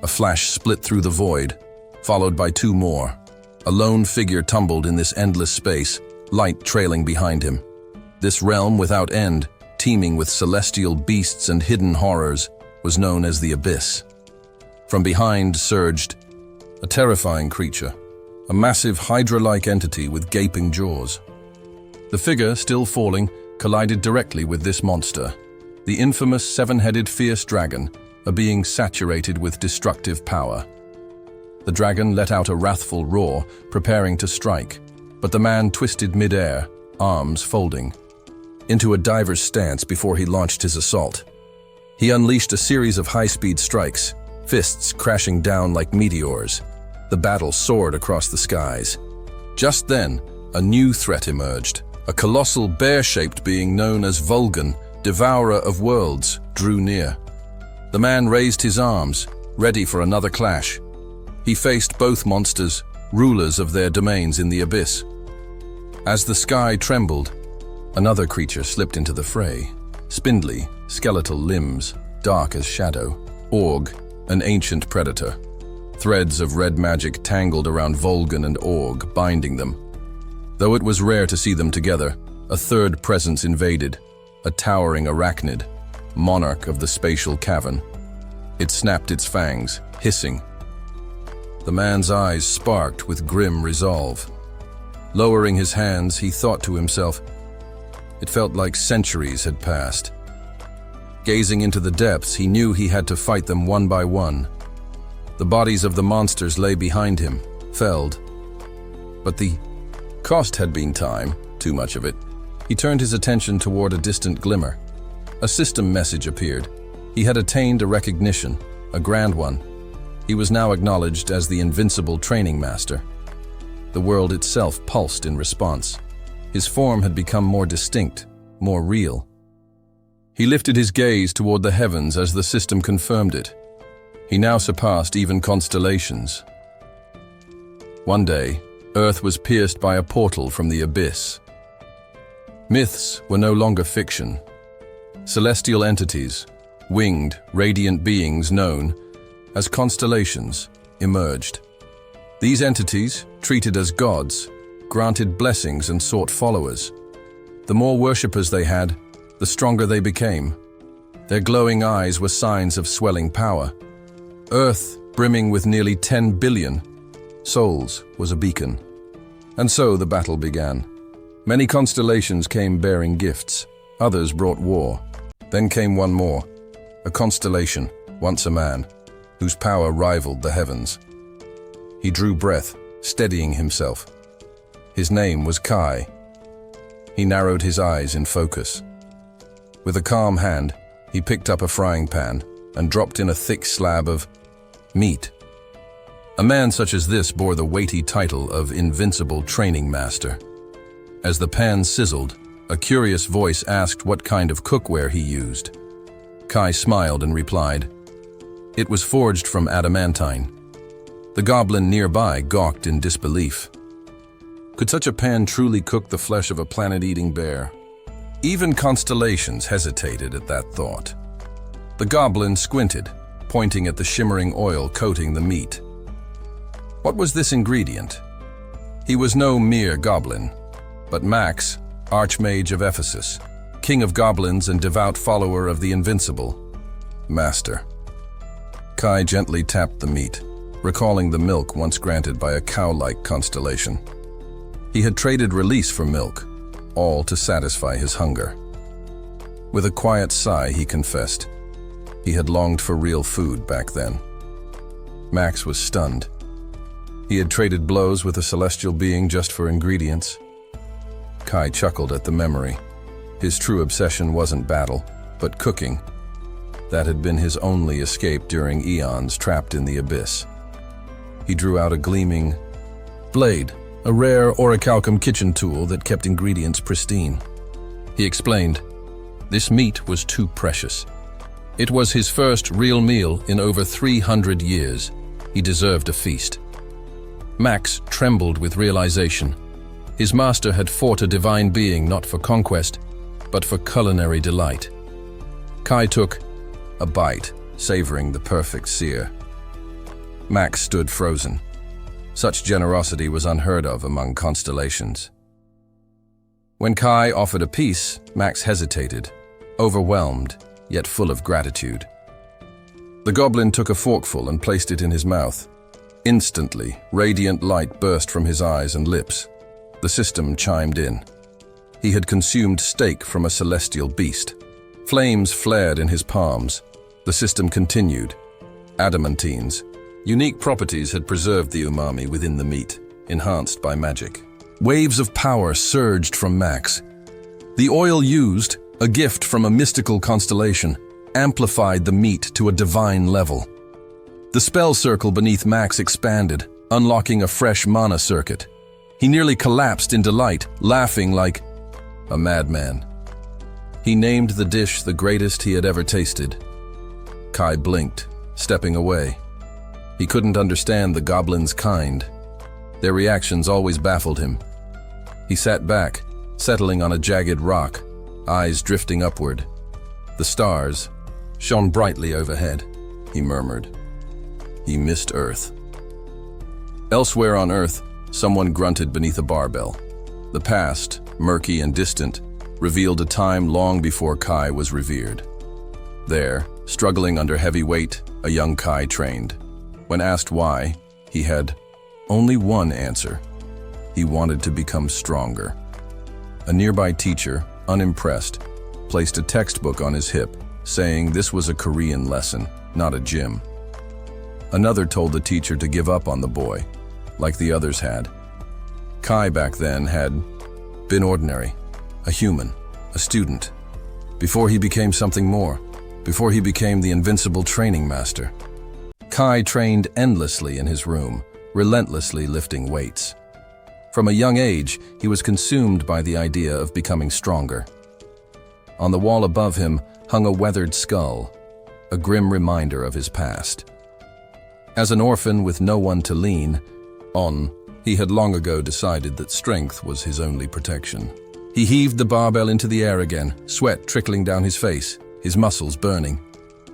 A flash split through the void, followed by two more. A lone figure tumbled in this endless space, light trailing behind him. This realm without end, teeming with celestial beasts and hidden horrors, was known as the Abyss. From behind surged a terrifying creature, a massive hydra-like entity with gaping jaws. The figure, still falling, collided directly with this monster, the infamous seven-headed fierce dragon, a being saturated with destructive power. The dragon let out a wrathful roar, preparing to strike, but the man twisted mid-air, arms folding, into a diver's stance before he launched his assault. He unleashed a series of high-speed strikes, fists crashing down like meteors. The battle soared across the skies. Just then, a new threat emerged. A colossal bear-shaped being known as Vulcan, devourer of worlds, drew near. The man raised his arms, ready for another clash. He faced both monsters, rulers of their domains in the abyss. As the sky trembled, another creature slipped into the fray. Spindly, skeletal limbs, dark as shadow. Org, an ancient predator. Threads of red magic tangled around Vulcan and Org, binding them. Though it was rare to see them together, a third presence invaded, a towering arachnid, monarch of the spatial cavern. It snapped its fangs, hissing. The man's eyes sparked with grim resolve. Lowering his hands, he thought to himself, it felt like centuries had passed. Gazing into the depths, he knew he had to fight them one by one. The bodies of the monsters lay behind him, felled. But the cost had been time, too much of it. He turned his attention toward a distant glimmer. A system message appeared. He had attained a recognition, a grand one. He was now acknowledged as the invincible training master. The world itself pulsed in response. His form had become more distinct, more real. He lifted his gaze toward the heavens as the system confirmed it. He now surpassed even constellations. One day, Earth was pierced by a portal from the abyss. Myths were no longer fiction. Celestial entities, winged, radiant beings known as constellations, emerged. These entities, treated as gods, granted blessings and sought followers. The more worshippers they had, the stronger they became. Their glowing eyes were signs of swelling power. Earth, brimming with nearly 10 billion souls, was a beacon. And so the battle began. Many constellations came bearing gifts. Others brought war. Then came one more, a constellation, once a man, whose power rivaled the heavens. He drew breath, steadying himself. His name was Kai. He narrowed his eyes in focus. With a calm hand, he picked up a frying pan and dropped in a thick slab of meat. A man such as this bore the weighty title of Invincible Training Master. As the pan sizzled, a curious voice asked what kind of cookware he used. Kai smiled and replied, "It was forged from adamantine." The goblin nearby gawked in disbelief. Could such a pan truly cook the flesh of a planet-eating bear? Even constellations hesitated at that thought. The goblin squinted, pointing at the shimmering oil coating the meat. What was this ingredient? He was no mere goblin, but Max, Archmage of Ephesus, king of goblins and devout follower of the Invincible, Master. Kai gently tapped the meat, recalling the milk once granted by a cow-like constellation. He had traded release for milk, all to satisfy his hunger. With a quiet sigh, he confessed, he had longed for real food back then. Max was stunned. He had traded blows with a celestial being just for ingredients. Kai chuckled at the memory. His true obsession wasn't battle, but cooking. That had been his only escape during eons trapped in the abyss. He drew out a gleaming blade, a rare orichalcum kitchen tool that kept ingredients pristine. He explained, this meat was too precious. It was his first real meal in over 300 years. He deserved a feast. Max trembled with realization. His master had fought a divine being not for conquest, but for culinary delight. Kai took a bite, savoring the perfect sear. Max stood frozen. Such generosity was unheard of among constellations. When Kai offered a piece, Max hesitated, overwhelmed, yet full of gratitude. The goblin took a forkful and placed it in his mouth. Instantly, radiant light burst from his eyes and lips. The system chimed in. He had consumed steak from a celestial beast. Flames flared in his palms. The system continued. Adamantines. Unique properties had preserved the umami within the meat, enhanced by magic. Waves of power surged from Max. The oil used, a gift from a mystical constellation, amplified the meat to a divine level. The spell circle beneath Max expanded, unlocking a fresh mana circuit. He nearly collapsed in delight, laughing like a madman. He named the dish the greatest he had ever tasted. Kai blinked, stepping away. He couldn't understand the goblin's kind. Their reactions always baffled him. He sat back, settling on a jagged rock, eyes drifting upward. The stars shone brightly overhead, he murmured. He missed Earth. Elsewhere on Earth, someone grunted beneath a barbell. The past, murky and distant, revealed a time long before Kai was revered. There, struggling under heavy weight, a young Kai trained. When asked why, he had only one answer. He wanted to become stronger. A nearby teacher, unimpressed, placed a textbook on his hip, saying this was a Korean lesson, not a gym. Another told the teacher to give up on the boy, like the others had. Kai back then had been ordinary, a human, a student, before he became something more, before he became the invincible training master. Kai trained endlessly in his room, relentlessly lifting weights. From a young age, he was consumed by the idea of becoming stronger. On the wall above him hung a weathered skull, a grim reminder of his past. As an orphan with no one to lean on, he had long ago decided that strength was his only protection. He heaved the barbell into the air again, sweat trickling down his face, his muscles burning.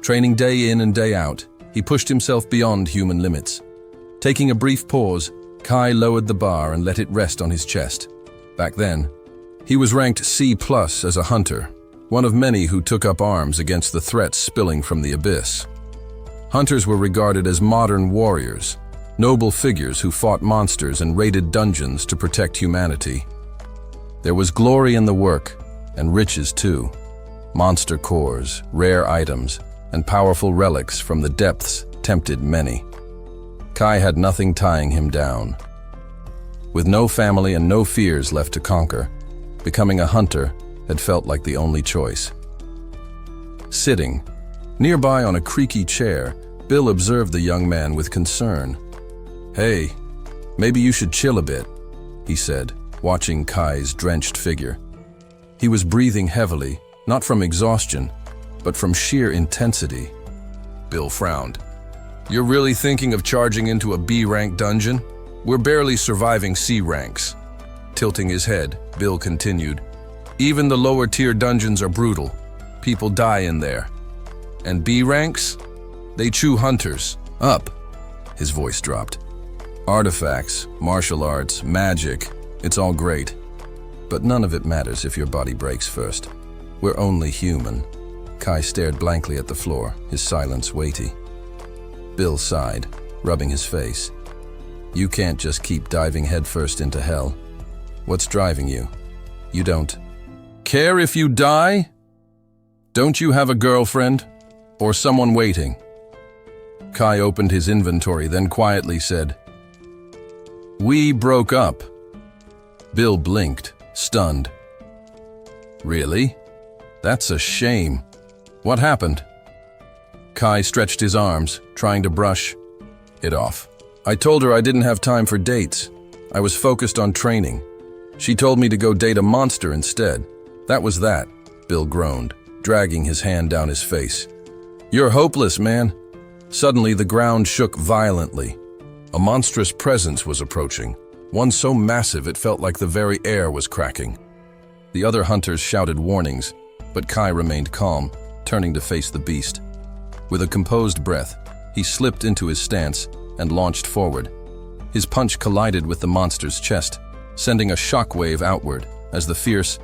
Training day in and day out, he pushed himself beyond human limits. Taking a brief pause, Kai lowered the bar and let it rest on his chest. Back then, he was ranked C+ as a hunter, one of many who took up arms against the threats spilling from the abyss. Hunters were regarded as modern warriors, noble figures who fought monsters and raided dungeons to protect humanity. There was glory in the work, and riches too. Monster cores, rare items, and powerful relics from the depths tempted many. Kai had nothing tying him down. With no family and no fears left to conquer, becoming a hunter had felt like the only choice. Sitting, nearby on a creaky chair, Bill observed the young man with concern. "Hey, maybe you should chill a bit," he said, watching Kai's drenched figure. He was breathing heavily, not from exhaustion, but from sheer intensity. Bill frowned. "You're really thinking of charging into a B-rank dungeon? We're barely surviving C ranks." Tilting his head, Bill continued, "Even the lower-tier dungeons are brutal. People die in there. And B ranks? They chew hunters. Up." His voice dropped. "Artifacts, martial arts, magic, it's all great. But none of it matters if your body breaks first. We're only human." Kai stared blankly at the floor, his silence weighty. Bill sighed, rubbing his face. "You can't just keep diving headfirst into hell. What's driving you? You don't care if you die? Don't you have a girlfriend? Or someone waiting?" Kai opened his inventory, then quietly said, "We broke up." Bill blinked, stunned. "Really? That's a shame. What happened?" Kai stretched his arms, trying to brush it off. "I told her I didn't have time for dates. I was focused on training. She told me to go date a monster instead. That was that," Bill groaned, dragging his hand down his face. "You're hopeless, man." Suddenly, the ground shook violently. A monstrous presence was approaching, one so massive it felt like the very air was cracking. The other hunters shouted warnings, but Kai remained calm, turning to face the beast. With a composed breath, he slipped into his stance and launched forward. His punch collided with the monster's chest, sending a shockwave outward as the fierce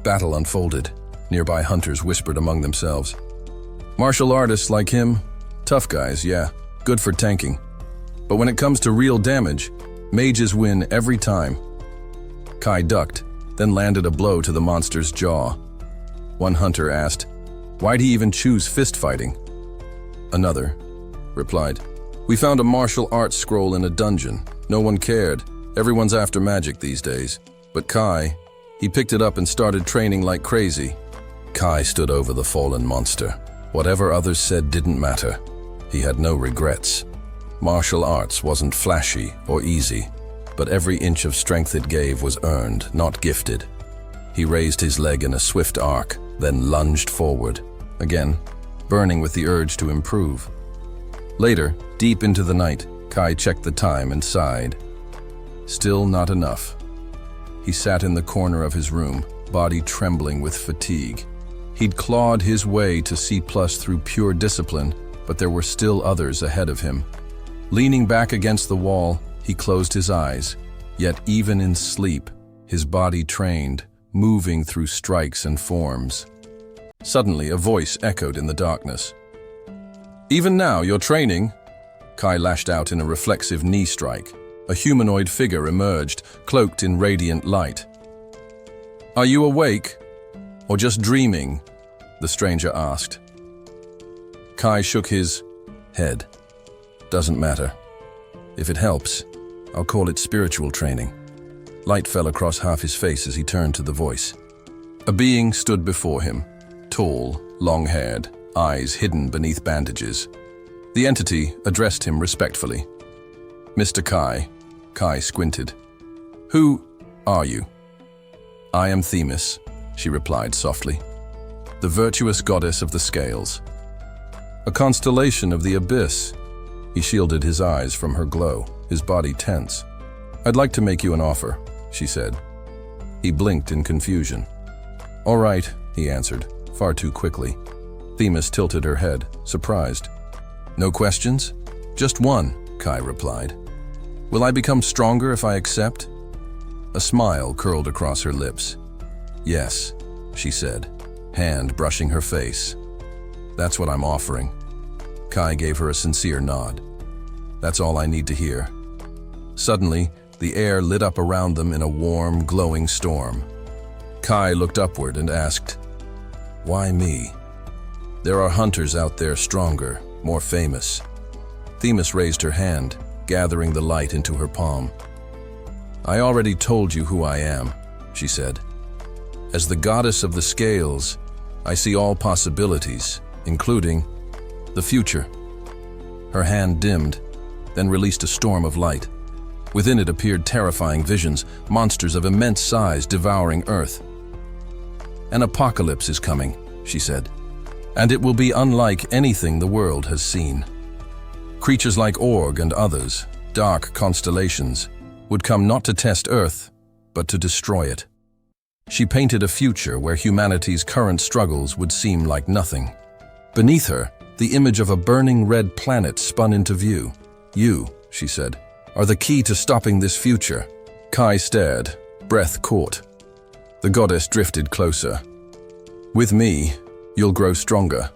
battle unfolded. Nearby hunters whispered among themselves. Martial artists like him, tough guys, yeah, good for tanking. But when it comes to real damage, mages win every time. Kai ducked, then landed a blow to the monster's jaw. One hunter asked, "Why'd he even choose fist fighting?" Another replied, "We found a martial arts scroll in a dungeon. No one cared. Everyone's after magic these days." But Kai, he picked it up and started training like crazy. Kai stood over the fallen monster. Whatever others said didn't matter. He had no regrets. Martial arts wasn't flashy or easy, but every inch of strength it gave was earned, not gifted. He raised his leg in a swift arc, then lunged forward, again, burning with the urge to improve. Later, deep into the night, Kai checked the time and sighed. Still not enough. He sat in the corner of his room, body trembling with fatigue. He'd clawed his way to C+ through pure discipline, but there were still others ahead of him. Leaning back against the wall, he closed his eyes, yet even in sleep, his body trained, moving through strikes and forms. Suddenly, a voice echoed in the darkness. "Even now, you're training?" Kai lashed out in a reflexive knee strike. A humanoid figure emerged, cloaked in radiant light. "Are you awake? Or just dreaming?" the stranger asked. Kai shook his head. "Doesn't matter. If it helps, I'll call it spiritual training." Light fell across half his face as he turned to the voice. A being stood before him, tall, long-haired, eyes hidden beneath bandages. The entity addressed him respectfully. "Mr. Kai." Kai squinted. "Who are you?" "I am Themis," she replied softly. "The virtuous goddess of the scales. A constellation of the abyss." He shielded his eyes from her glow, his body tense. "I'd like to make you an offer," she said. He blinked in confusion. "All right," he answered, far too quickly. Themis tilted her head, surprised. "No questions?" "Just one," Kai replied. "Will I become stronger if I accept?" A smile curled across her lips. "Yes," she said, hand brushing her face. "That's what I'm offering." Kai gave her a sincere nod. "That's all I need to hear." Suddenly, the air lit up around them in a warm, glowing storm. Kai looked upward and asked, "Why me? There are hunters out there stronger, more famous." Themis raised her hand, gathering the light into her palm. "I already told you who I am," she said. "As the goddess of the scales, I see all possibilities, including the future." Her hand dimmed, then released a storm of light. Within it appeared terrifying visions, monsters of immense size devouring Earth. "An apocalypse is coming," she said, "and it will be unlike anything the world has seen. Creatures like Org and others, dark constellations, would come not to test Earth, but to destroy it." She painted a future where humanity's current struggles would seem like nothing. Beneath her, the image of a burning red planet spun into view. "You," she said, "are the key to stopping this future." Kai stared, breath caught. The goddess drifted closer. "With me, you'll grow stronger.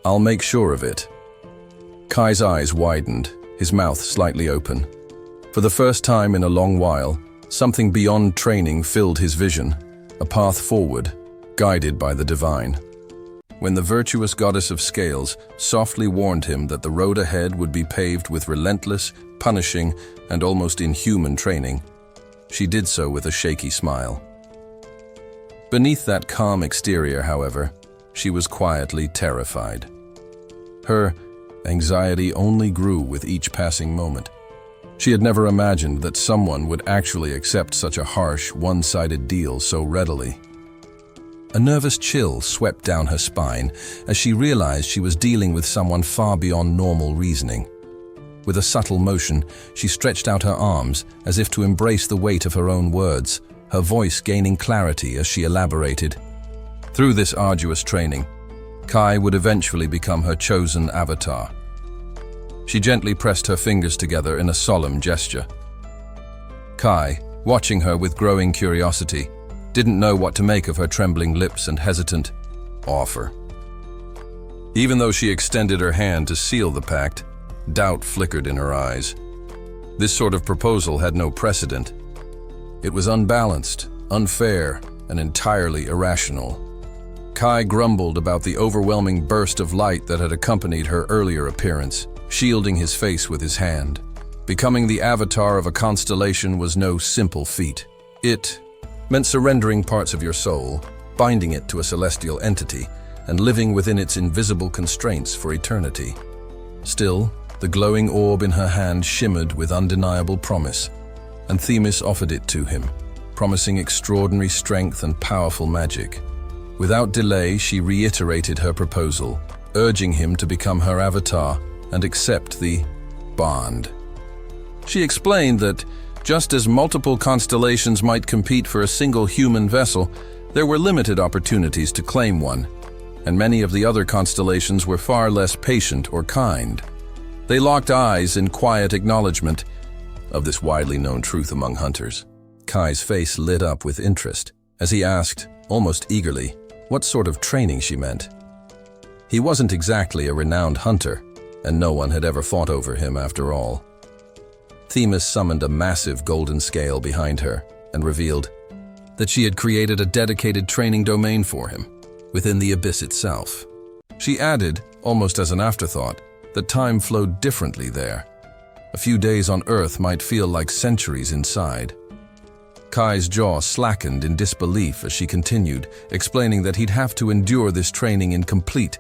I'll make sure of it." Kai's eyes widened, his mouth slightly open. For the first time in a long while, something beyond training filled his vision, a path forward, guided by the divine. When the virtuous goddess of scales softly warned him that the road ahead would be paved with relentless, punishing, and almost inhuman training, she did so with a shaky smile. Beneath that calm exterior, however, she was quietly terrified. Her anxiety only grew with each passing moment. She had never imagined that someone would actually accept such a harsh, one-sided deal so readily. A nervous chill swept down her spine as she realized she was dealing with someone far beyond normal reasoning. With a subtle motion, she stretched out her arms as if to embrace the weight of her own words, her voice gaining clarity as she elaborated. Through this arduous training, Kai would eventually become her chosen avatar. She gently pressed her fingers together in a solemn gesture. Kai, watching her with growing curiosity, didn't know what to make of her trembling lips and hesitant offer. Even though she extended her hand to seal the pact, doubt flickered in her eyes. This sort of proposal had no precedent. It was unbalanced, unfair, and entirely irrational. Kai grumbled about the overwhelming burst of light that had accompanied her earlier appearance, shielding his face with his hand. Becoming the avatar of a constellation was no simple feat. It meant surrendering parts of your soul, binding it to a celestial entity, and living within its invisible constraints for eternity. Still, the glowing orb in her hand shimmered with undeniable promise, and Themis offered it to him, promising extraordinary strength and powerful magic. Without delay, she reiterated her proposal, urging him to become her avatar and accept the bond. She explained that, just as multiple constellations might compete for a single human vessel, there were limited opportunities to claim one, and many of the other constellations were far less patient or kind. They locked eyes in quiet acknowledgement of this widely known truth among hunters. Kai's face lit up with interest as he asked, almost eagerly, what sort of training she meant. He wasn't exactly a renowned hunter, and no one had ever fought over him after all. Themis summoned a massive golden scale behind her and revealed that she had created a dedicated training domain for him within the abyss itself. She added, almost as an afterthought, that time flowed differently there. A few days on Earth might feel like centuries inside. Kai's jaw slackened in disbelief as she continued, explaining that he'd have to endure this training in complete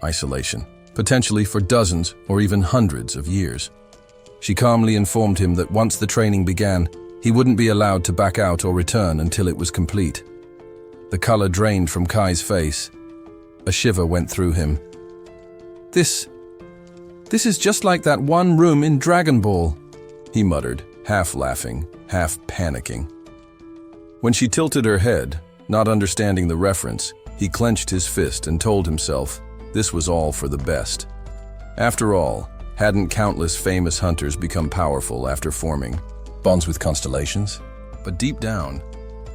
isolation, potentially for dozens or even hundreds of years. She calmly informed him that once the training began, he wouldn't be allowed to back out or return until it was complete. The color drained from Kai's face. A shiver went through him. This is just like that one room in Dragon Ball, he muttered, half laughing, half panicking. When she tilted her head, not understanding the reference, he clenched his fist and told himself this was all for the best. After all, hadn't countless famous hunters become powerful after forming bonds with constellations? But deep down,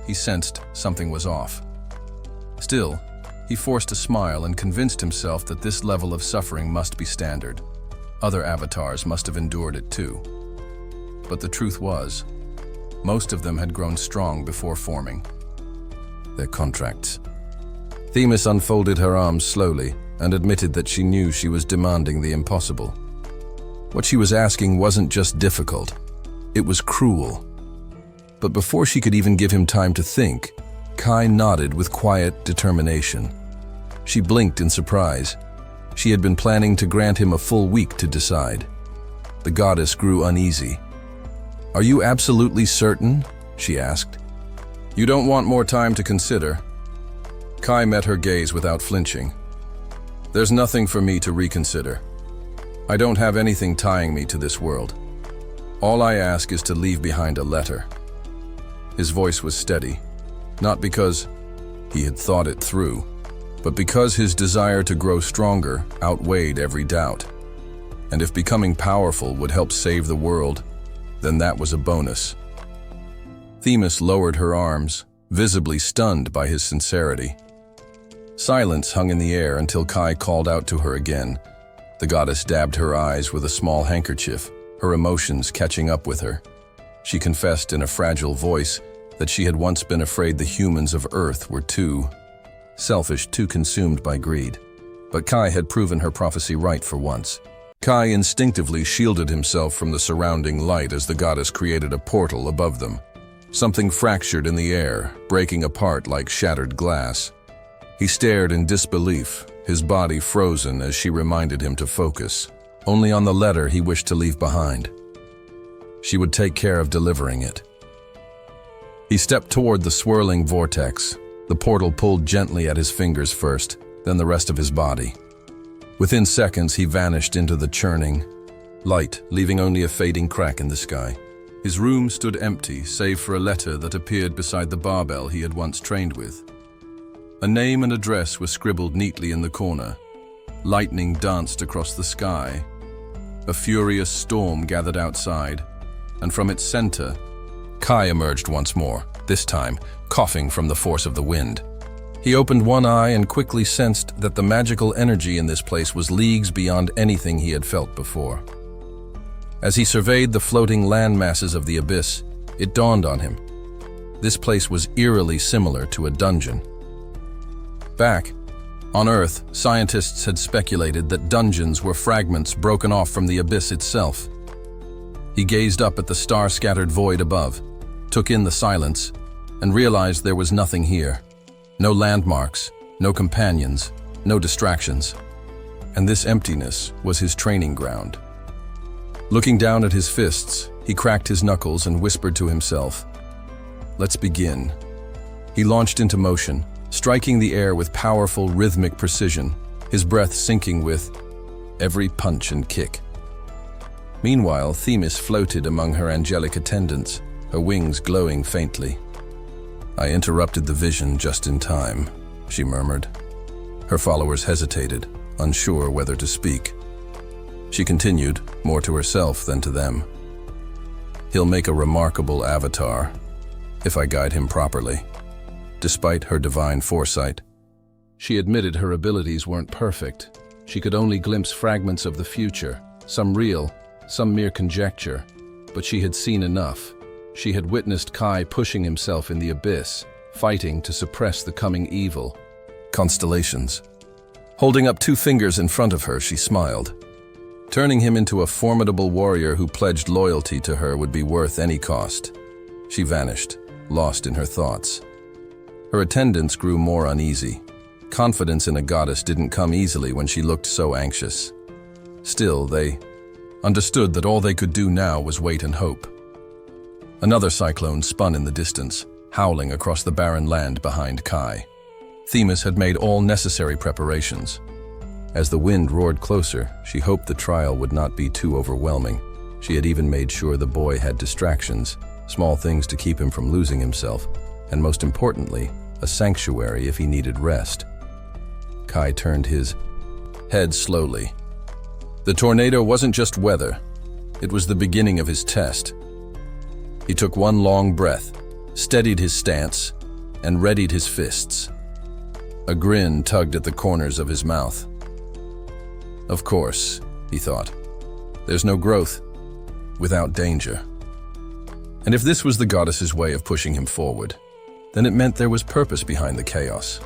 he sensed something was off. Still, he forced a smile and convinced himself that this level of suffering must be standard. Other avatars must have endured it too. But the truth was, most of them had grown strong before forming. Their contracts. Themis unfolded her arms slowly and admitted that she knew she was demanding the impossible. What she was asking wasn't just difficult, it was cruel. But before she could even give him time to think, Kai nodded with quiet determination. She blinked in surprise. She had been planning to grant him a full week to decide. The goddess grew uneasy. "Are you absolutely certain?" she asked. "You don't want more time to consider?" Kai met her gaze without flinching. "There's nothing for me to reconsider. I don't have anything tying me to this world. All I ask is to leave behind a letter." His voice was steady, not because he had thought it through, but because his desire to grow stronger outweighed every doubt. And if becoming powerful would help save the world, then that was a bonus. Themis lowered her arms, visibly stunned by his sincerity. Silence hung in the air until Kai called out to her again. The goddess dabbed her eyes with a small handkerchief, her emotions catching up with her. She confessed in a fragile voice that she had once been afraid the humans of Earth were too selfish, too consumed by greed. But Kai had proven her prophecy right for once. Kai instinctively shielded himself from the surrounding light as the goddess created a portal above them. Something fractured in the air, breaking apart like shattered glass. He stared in disbelief, his body frozen as she reminded him to focus, only on the letter he wished to leave behind. She would take care of delivering it. He stepped toward the swirling vortex. The portal pulled gently at his fingers first, then the rest of his body. Within seconds, he vanished into the churning light, leaving only a fading crack in the sky. His room stood empty, save for a letter that appeared beside the barbell he had once trained with. A name and address were scribbled neatly in the corner. Lightning danced across the sky. A furious storm gathered outside, and from its center, Kai emerged once more, this time coughing from the force of the wind. He opened one eye and quickly sensed that the magical energy in this place was leagues beyond anything he had felt before. As he surveyed the floating land masses of the abyss, it dawned on him. This place was eerily similar to a dungeon. Back on Earth, scientists had speculated that dungeons were fragments broken off from the abyss itself. He gazed up at the star-scattered void above, took in the silence, and realized there was nothing here. No landmarks, no companions, no distractions. And this emptiness was his training ground. Looking down at his fists, he cracked his knuckles and whispered to himself, "Let's begin." He launched into motion, striking the air with powerful rhythmic precision, his breath syncing with every punch and kick. Meanwhile, Themis floated among her angelic attendants, her wings glowing faintly. "I interrupted the vision just in time," she murmured. Her followers hesitated, unsure whether to speak. She continued, more to herself than to them. "He'll make a remarkable avatar, if I guide him properly." Despite her divine foresight, she admitted her abilities weren't perfect. She could only glimpse fragments of the future, some real, some mere conjecture, but she had seen enough. She had witnessed Kai pushing himself in the abyss, fighting to suppress the coming evil. Constellations. Holding up two fingers in front of her, she smiled. Turning him into a formidable warrior who pledged loyalty to her would be worth any cost. She vanished, lost in her thoughts. Her attendants grew more uneasy. Confidence in a goddess didn't come easily when she looked so anxious. Still, they understood that all they could do now was wait and hope. Another cyclone spun in the distance, howling across the barren land behind Kai. Themis had made all necessary preparations. As the wind roared closer, she hoped the trial would not be too overwhelming. She had even made sure the boy had distractions, small things to keep him from losing himself, and most importantly, a sanctuary if he needed rest. Kai turned his head slowly. The tornado wasn't just weather. It was the beginning of his test. He took one long breath, steadied his stance, and readied his fists. A grin tugged at the corners of his mouth. Of course, he thought, there's no growth without danger. And if this was the goddess's way of pushing him forward, then it meant there was purpose behind the chaos.